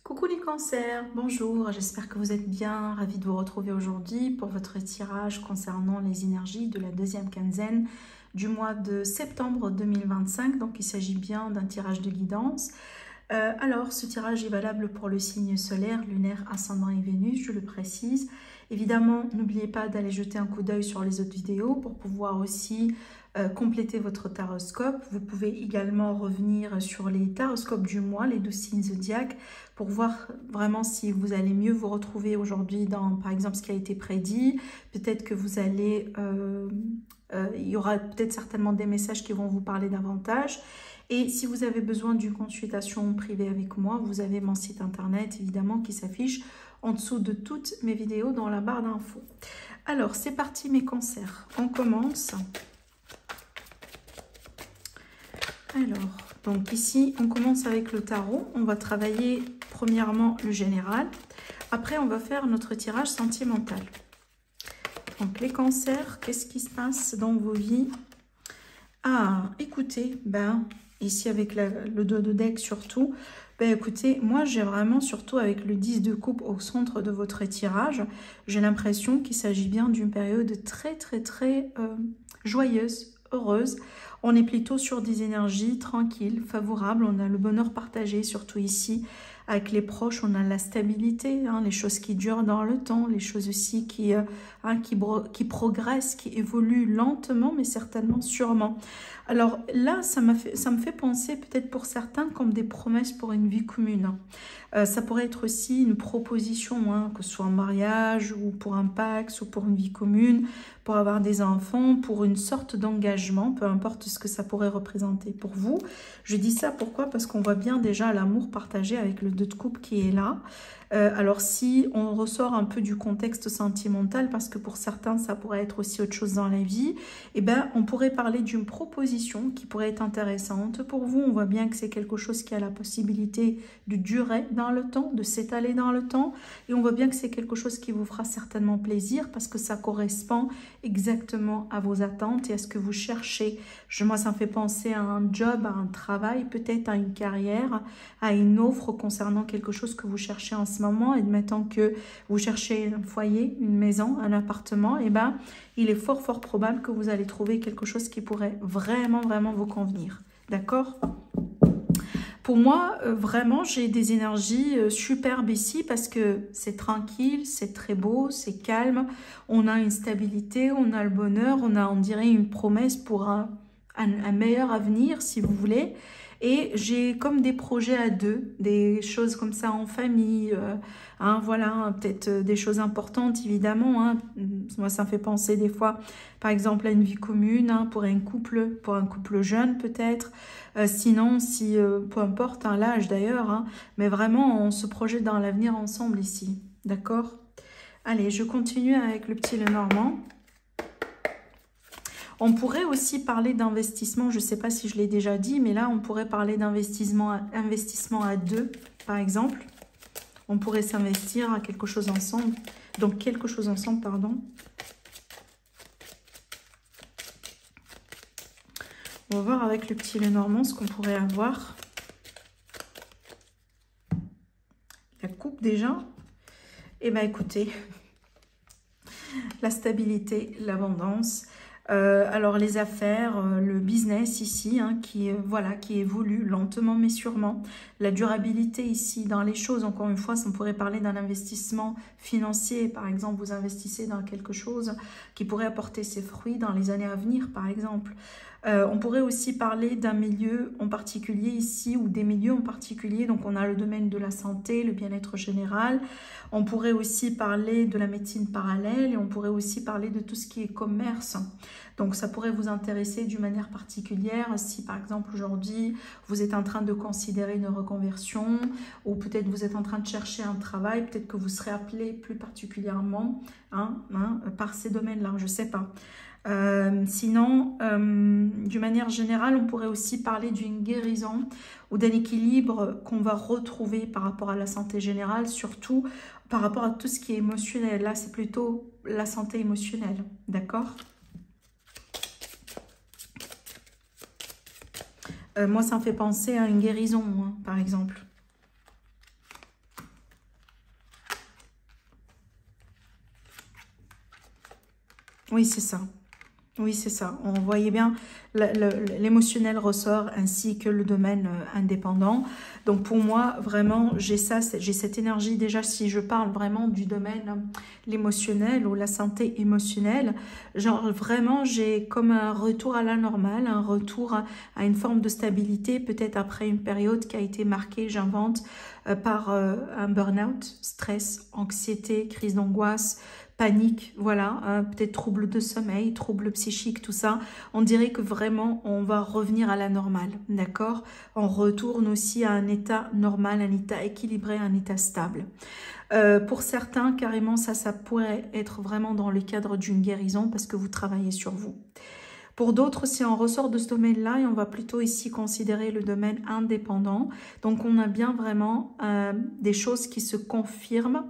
Coucou les cancers, bonjour, j'espère que vous êtes bien, ravie de vous retrouver aujourd'hui pour votre tirage concernant les énergies de la deuxième quinzaine du mois de septembre 2025. Donc il s'agit bien d'un tirage de guidance. Alors ce tirage est valable pour le signe solaire, lunaire, ascendant et Vénus, je le précise. Évidemment, n'oubliez pas d'aller jeter un coup d'œil sur les autres vidéos pour pouvoir aussi compléter votre taroscope. Vous pouvez également revenir sur les taroscopes du mois, les 12 signes zodiaques, pour voir vraiment si vous allez mieux vous retrouver aujourd'hui dans, par exemple, ce qui a été prédit. Peut-être que vous allez... il y aura peut-être certainement des messages qui vont vous parler davantage. Et si vous avez besoin d'une consultation privée avec moi, vous avez mon site internet évidemment qui s'affiche en dessous de toutes mes vidéos dans la barre d'infos. Alors c'est parti mes cancers, on commence. Alors, donc ici on commence avec le tarot, on va travailler premièrement le général, après on va faire notre tirage sentimental. Donc les cancers, qu'est-ce qui se passe dans vos vies? Ah, écoutez, ici avec le dos de deck surtout, écoutez, moi j'ai vraiment surtout avec le 10 de coupe au centre de votre tirage, j'ai l'impression qu'il s'agit bien d'une période très joyeuse, heureuse. On est plutôt sur des énergies tranquilles, favorables, on a le bonheur partagé, surtout ici avec les proches, on a la stabilité, les choses qui durent dans le temps, les choses aussi qui progressent, qui évoluent lentement, mais certainement sûrement. Alors là, ça me fait penser peut-être pour certains comme des promesses pour une vie commune. Ça pourrait être aussi une proposition, que ce soit en mariage ou pour un pax ou pour une vie commune, pour avoir des enfants, pour une sorte d'engagement, peu importe ce que ça pourrait représenter pour vous. Je dis ça pourquoi? Parce qu'on voit bien déjà l'amour partagé avec le 2 de coupe qui est là. Alors si on ressort un peu du contexte sentimental, parce que pour certains ça pourrait être aussi autre chose dans la vie, on pourrait parler d'une proposition qui pourrait être intéressante pour vous. On voit bien que c'est quelque chose qui a la possibilité de durer dans le temps, de s'étaler dans le temps, et on voit bien que c'est quelque chose qui vous fera certainement plaisir parce que ça correspond exactement à vos attentes et à ce que vous cherchez. Moi ça me fait penser à un job, à un travail, peut-être à une carrière, à une offre concernant quelque chose que vous cherchez en ce moment. Admettons que vous cherchez un foyer, une maison, un appartement, il est fort probable que vous allez trouver quelque chose qui pourrait vraiment vous convenir. D'accord? Pour moi, vraiment, j'ai des énergies superbes ici parce que c'est tranquille, c'est très beau, c'est calme. On a une stabilité, on a le bonheur, on a, on dirait, une promesse pour un meilleur avenir, si vous voulez. Et j'ai comme des projets à deux, des choses comme ça en famille, voilà, peut-être des choses importantes évidemment. Moi, ça me fait penser des fois, par exemple, à une vie commune pour un couple jeune peut-être. Sinon, si, peu importe l'âge d'ailleurs, mais vraiment, on se projette dans l'avenir ensemble ici, d'accord? Allez, je continue avec le petit Lenormand. On pourrait aussi parler d'investissement, je ne sais pas si je l'ai déjà dit, mais là, on pourrait parler d'investissement à deux, par exemple. On pourrait s'investir à quelque chose ensemble. Donc, quelque chose ensemble, pardon. On va voir avec le petit Lenormand ce qu'on pourrait avoir. La coupe déjà. Eh bien, écoutez, la stabilité, l'abondance. Alors les affaires, le business ici, qui évolue lentement mais sûrement. La durabilité ici dans les choses, encore une fois, on pourrait parler d'un investissement financier. Par exemple, vous investissez dans quelque chose qui pourrait apporter ses fruits dans les années à venir, par exemple. On pourrait aussi parler d'un milieu en particulier ici ou des milieux en particulier. Donc, on a le domaine de la santé, le bien-être général. On pourrait aussi parler de la médecine parallèle et on pourrait aussi parler de tout ce qui est commerce. Donc, ça pourrait vous intéresser d'une manière particulière si, par exemple, aujourd'hui, vous êtes en train de considérer une reconversion ou peut-être vous êtes en train de chercher un travail, peut-être que vous serez appelé plus particulièrement par ces domaines-là, je ne sais pas. Sinon, d'une manière générale, on pourrait aussi parler d'une guérison ou d'un équilibre qu'on va retrouver par rapport à la santé générale, surtout par rapport à tout ce qui est émotionnel. Là, c'est plutôt la santé émotionnelle, d'accord? Moi, ça me fait penser à une guérison, par exemple. Oui, c'est ça. Oui, c'est ça. On voyait bien l'émotionnel ressort ainsi que le domaine indépendant. Donc pour moi, vraiment, j'ai ça, j'ai cette énergie. Déjà, si je parle vraiment du domaine l'émotionnel ou la santé émotionnelle, genre vraiment, j'ai comme un retour à la normale, un retour à une forme de stabilité, peut-être après une période qui a été marquée, j'invente, par un burn-out, stress, anxiété, crise d'angoisse, panique, voilà, peut-être troubles de sommeil, troubles psychiques, tout ça. On dirait que vraiment, on va revenir à la normale, d'accord? On retourne aussi à un état normal, un état équilibré, un état stable. Pour certains, carrément, ça pourrait être vraiment dans le cadre d'une guérison parce que vous travaillez sur vous. Pour d'autres, si on ressort de ce domaine-là, et on va plutôt ici considérer le domaine indépendant, donc on a bien vraiment des choses qui se confirment,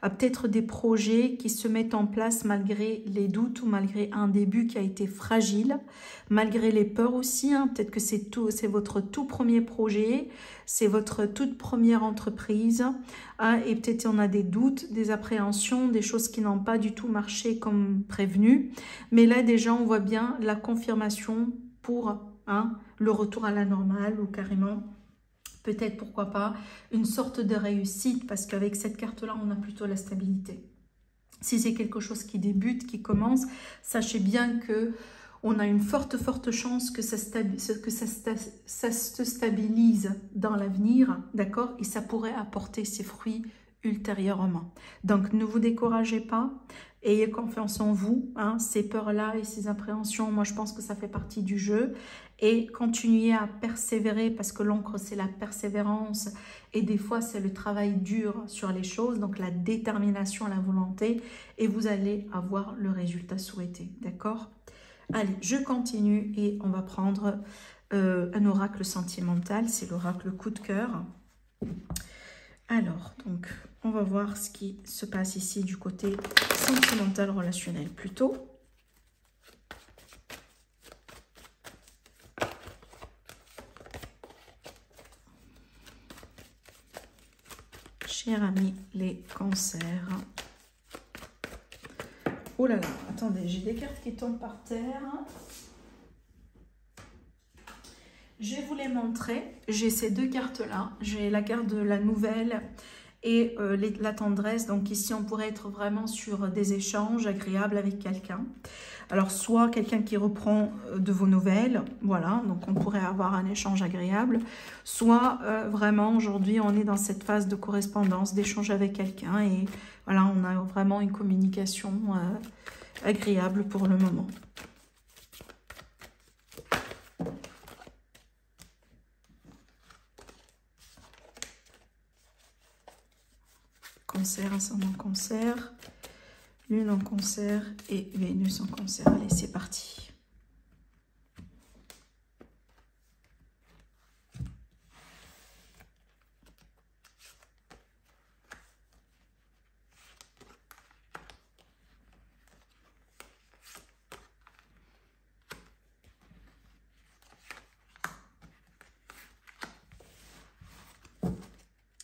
peut-être des projets qui se mettent en place malgré les doutes ou malgré un début qui a été fragile, malgré les peurs aussi, hein, peut-être que c'est votre tout premier projet, c'est votre toute première entreprise, hein, et peut-être on a des doutes, des appréhensions, des choses qui n'ont pas du tout marché comme prévenu. Mais là, déjà, on voit bien la confirmation pour le retour à la normale ou carrément, peut-être, pourquoi pas, une sorte de réussite parce qu'avec cette carte-là, on a plutôt la stabilité. Si c'est quelque chose qui débute, qui commence, sachez bien que on a une forte chance que ça se stabilise dans l'avenir, d'accord? Et ça pourrait apporter ses fruits ultérieurement. Donc, ne vous découragez pas. Ayez confiance en vous, hein, ces peurs-là et ces appréhensions, moi je pense que ça fait partie du jeu. Et continuez à persévérer parce que l'encre c'est la persévérance et des fois c'est le travail dur sur les choses, donc la détermination, la volonté et vous allez avoir le résultat souhaité, d'accord? Allez, je continue et on va prendre un oracle sentimental, c'est l'oracle coup de cœur. Alors, donc, on va voir ce qui se passe ici du côté sentimental, relationnel plutôt. Chers amis, les cancers. Oh là là, attendez, j'ai des cartes qui tombent par terre. Je vais vous les montrer. J'ai ces deux cartes-là. J'ai la carte de la nouvelle et la tendresse. Donc ici, on pourrait être vraiment sur des échanges agréables avec quelqu'un. Alors, soit quelqu'un qui reprend de vos nouvelles, voilà, donc on pourrait avoir un échange agréable. Soit vraiment, aujourd'hui, on est dans cette phase de correspondance, d'échange avec quelqu'un. Et voilà, on a vraiment une communication agréable pour le moment. Cancer, ascendant cancer, lune en cancer et Vénus en cancer. Allez, c'est parti.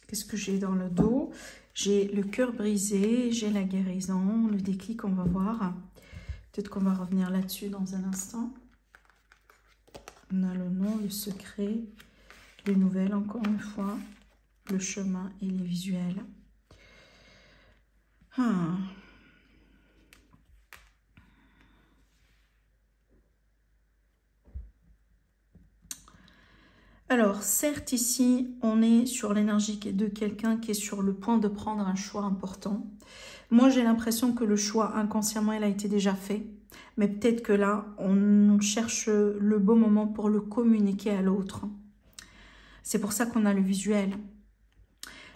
Qu'est-ce que j'ai dans le dos? J'ai le cœur brisé, j'ai la guérison, le déclic, on va voir. Peut-être qu'on va revenir là-dessus dans un instant. On a le nom, le secret, les nouvelles, encore une fois, le chemin et les visuels. Alors, certes, ici, on est sur l'énergie de quelqu'un qui est sur le point de prendre un choix important. Moi, j'ai l'impression que le choix, inconsciemment, il a été déjà fait. Mais peut-être que là, on cherche le bon moment pour le communiquer à l'autre. C'est pour ça qu'on a le visuel.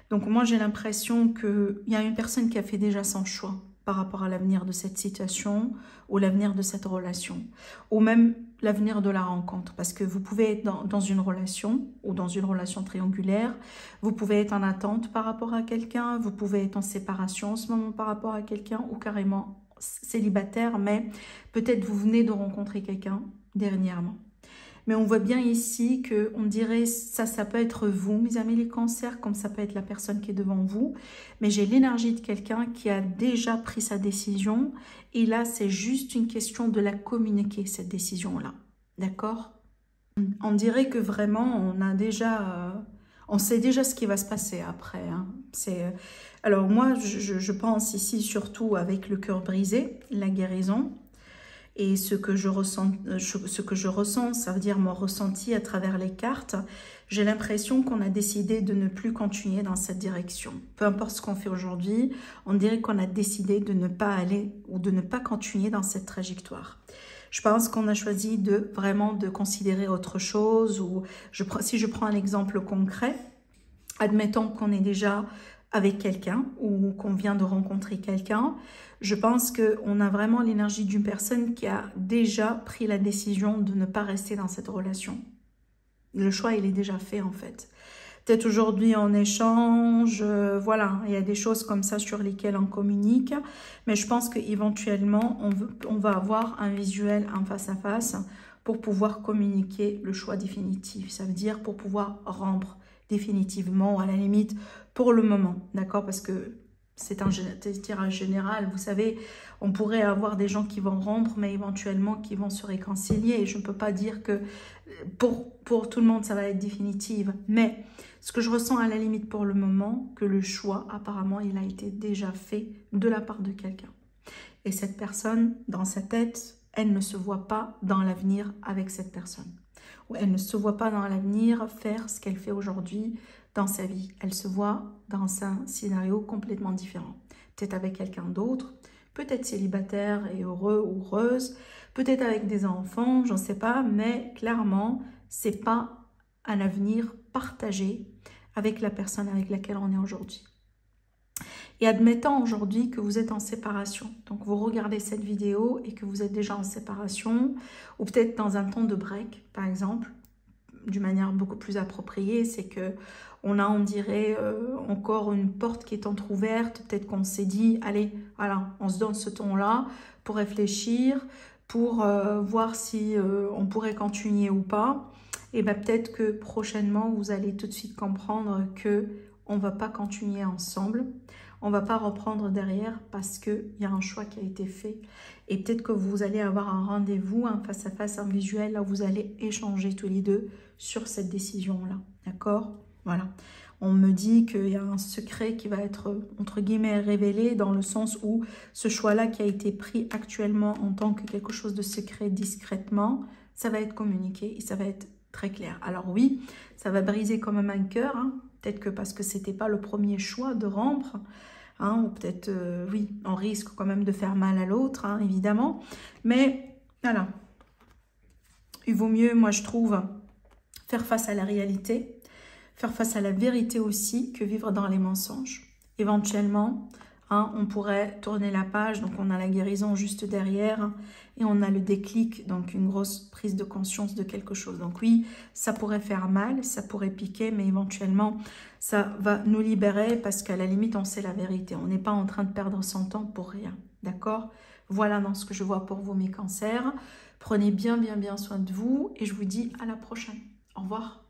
Donc, moi, j'ai l'impression qu'il y a une personne qui a fait déjà son choix par rapport à l'avenir de cette situation ou l'avenir de cette relation. Ou même l'avenir de la rencontre. Parce que vous pouvez être dans une relation ou dans une relation triangulaire. Vous pouvez être en attente par rapport à quelqu'un. Vous pouvez être en séparation en ce moment par rapport à quelqu'un ou carrément célibataire. Mais peut-être vous venez de rencontrer quelqu'un dernièrement. Mais on voit bien ici que on dirait ça peut être vous, mes amis les cancers, comme ça peut être la personne qui est devant vous. Mais j'ai l'énergie de quelqu'un qui a déjà pris sa décision. Et là, c'est juste une question de la communiquer, cette décision-là. D'accord? On dirait que vraiment, on sait déjà ce qui va se passer après. Hein. Alors moi, je pense ici surtout avec le cœur brisé, la guérison. Et ce que je ressens, ça veut dire mon ressenti à travers les cartes. J'ai l'impression qu'on a décidé de ne plus continuer dans cette direction. Peu importe ce qu'on fait aujourd'hui, on dirait qu'on a décidé de ne pas aller ou de ne pas continuer dans cette trajectoire. Je pense qu'on a choisi vraiment de considérer autre chose. Ou si je prends un exemple concret, admettons qu'on est déjà avec quelqu'un ou qu'on vient de rencontrer quelqu'un, je pense qu'on a vraiment l'énergie d'une personne qui a déjà pris la décision de ne pas rester dans cette relation. Le choix, il est déjà fait en fait. Peut-être aujourd'hui on échange, voilà, il y a des choses comme ça sur lesquelles on communique, mais je pense qu'éventuellement on va avoir un visuel en face à face pour pouvoir communiquer le choix définitif. Ça veut dire pour pouvoir rompre définitivement, à la limite, pour le moment, d'accord? Parce que c'est un tirage général, vous savez, on pourrait avoir des gens qui vont rompre, mais éventuellement qui vont se réconcilier. Et je ne peux pas dire que pour tout le monde, ça va être définitive. Mais ce que je ressens à la limite pour le moment, que le choix, apparemment, il a été déjà fait de la part de quelqu'un. Et cette personne, dans sa tête, elle ne se voit pas dans l'avenir avec cette personne. Ou elle ne se voit pas dans l'avenir faire ce qu'elle fait aujourd'hui dans sa vie. Elle se voit dans un scénario complètement différent. Peut-être avec quelqu'un d'autre, peut-être célibataire et heureux ou heureuse, peut-être avec des enfants, j'en sais pas, mais clairement, c'est pas un avenir partagé avec la personne avec laquelle on est aujourd'hui. Et admettons aujourd'hui que vous êtes en séparation. Donc, vous regardez cette vidéo et que vous êtes déjà en séparation ou peut-être dans un temps de break, par exemple, d'une manière beaucoup plus appropriée. C'est que on dirait, encore une porte qui est entrouverte. Peut-être qu'on s'est dit, allez, voilà, on se donne ce temps-là pour réfléchir, pour voir si on pourrait continuer ou pas. Et bien, peut-être que prochainement, vous allez tout de suite comprendre que on ne va pas continuer ensemble. On ne va pas reprendre derrière parce qu'il y a un choix qui a été fait. Et peut-être que vous allez avoir un rendez-vous, un face-à-face, un visuel, là où vous allez échanger tous les deux sur cette décision-là. D'accord? Voilà. On me dit qu'il y a un secret qui va être, entre guillemets, révélé dans le sens où ce choix-là qui a été pris actuellement en tant que quelque chose de secret discrètement, ça va être communiqué et ça va être très clair. Alors oui, ça va briser quand même un cœur, hein. Peut-être que parce que ce n'était pas le premier choix de rompre, hein, ou peut-être, oui, on risque quand même de faire mal à l'autre, hein, évidemment. Mais voilà, il vaut mieux, moi je trouve, faire face à la réalité, faire face à la vérité aussi, que vivre dans les mensonges. Éventuellement, hein, on pourrait tourner la page, donc on a la guérison juste derrière, hein, et on a le déclic, donc une grosse prise de conscience de quelque chose. Donc oui, ça pourrait faire mal, ça pourrait piquer, mais éventuellement, ça va nous libérer parce qu'à la limite, on sait la vérité. On n'est pas en train de perdre son temps pour rien, d'accord? Voilà dans ce que je vois pour vous, mes cancers. Prenez bien soin de vous et je vous dis à la prochaine. Au revoir.